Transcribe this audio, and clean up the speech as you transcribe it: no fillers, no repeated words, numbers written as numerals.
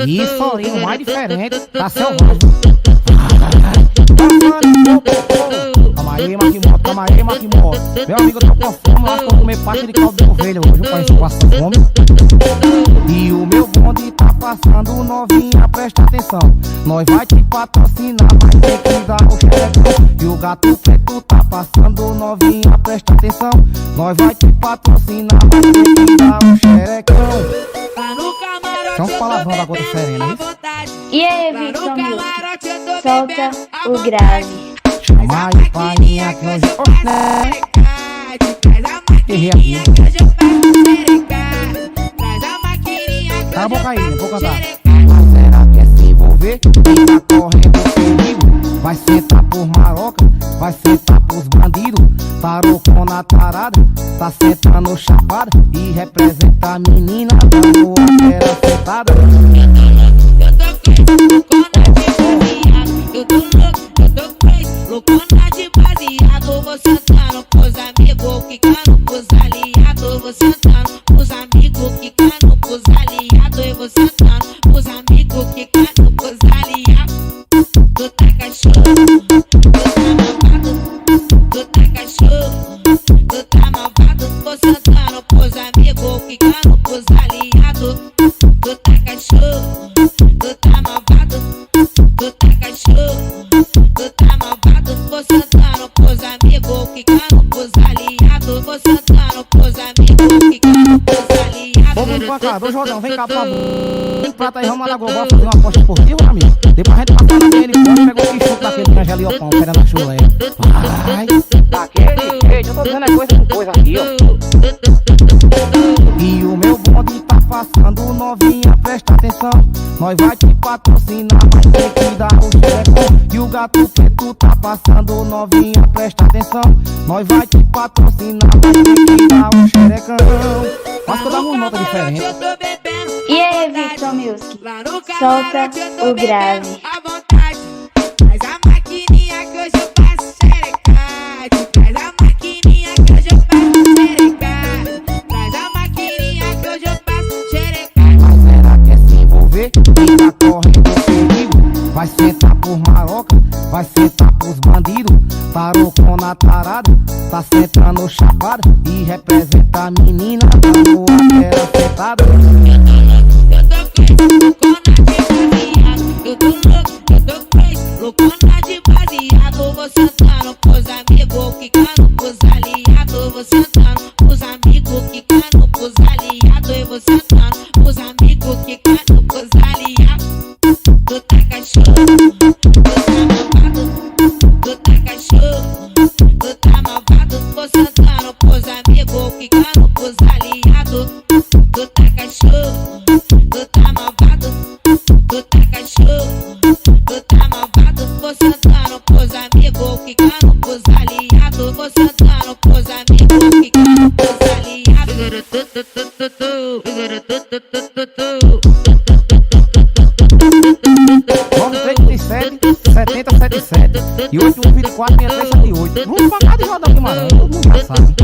Isso, Orinho, mais diferente, tá selvagem. Calma aí, Maquimoto, calma aí, Maquimoto. Meu amigo, eu tô com fome, eu acho que vou comer parte de caldo de ovelha hoje, eu conheço quase fome. E o meu bonde tá passando, novinha, presta atenção. Nós vai te patrocinar, mas tem que dar o xerecão. E o gato preto tá passando, novinha, presta atenção. Nós vai te patrocinar, mas tem que dar o xerecão. São os palavrões da Gota Serena, hein? E aí, Victor Music, solta o grave. Chama aí, painha, que hoje... né? Errei aqui. Cala a boca aí, vou cantar. A Zera quer se envolver, quem tá correndo perigo. Vai sentar por maroca, vai sentar pros bandidos. Tarocou na tarada, tá sentando chapada. E representa a menina da boa fera sentada. Eu tô louco, eu tô crazy, loucona de baseado. Vou sentando pros amigos, quicando pros aliados. Vou sentando pros amigos, quicando pros aliados. Eu vou sentando pros amigos, quicando pros aliados. Tu tá cachorro, tu tá malvado. Tu tá cachorro, tu tá malvado. Vou sentando pros amigos, quicando pros aliados. Tu tá cachorro, tu tá malvado. Tu tá cachorro, tu tá malvado. Vou sentando pros amigos, quicando pros aliados. Vou sentando pros amigos, quicando pros aliados. Vamos pra cá, do Jordão, vem cá pra prata e Roma da Global fazer uma aposta esportiva, meu amigo. Depois a gente passar na BN, pega o quichuto daquele que Angeli Opão, pera na chulé. Vai, daquele jeito, eu tô dizendo é coisa com coisa aqui, ó. E o meu bonde tá passando, novinha, presta atenção. Nós vai te patrocinar, mas tem que dar o xerecão. E o gato preto tá passando, novinha, presta atenção. Nós vai te patrocinar, mas tem que dar o xerecão. Acho que eu dava uma nota diferente. E aí, Victor Music, solta o grave. À vontade, traz a maquininha que hoje eu faço xerecade. Traz a maquininha que hoje eu faço xerecade. Traz a maquininha que hoje eu faço xerecade. A Zera quer se envolver, quem tá correndo perigo. Vai sentar por maroca, vai sentar pros bandidos. Tarocou na tarada, tá sentando chapada. E representa a menina da boa fera sentada. Eu tô louco, eu tô crazy, loucona de baseado. Vou sentando pros amigos, quicando pros aliados. Vou sentando pros amigos, quicando pros aliados. Eu vou sentando pros amigos, quicando pros aliados. Tu tá cachorro, tu tá malvado. Tu tá cachorro, tu tá malvado. Vou sentando pros amigos, quicando pros aliados. Tu tá cachorro, tu tá malvado. Tu tá cachorro, tu tá malvado. Vou sentando pros amigos, quicando pros aliados. Vou sentando pros amigos, quicando pros aliados. 937-7077 e 8124-6378. Vamos pra cá de Jordão Guimarães, todo mundo já sabe.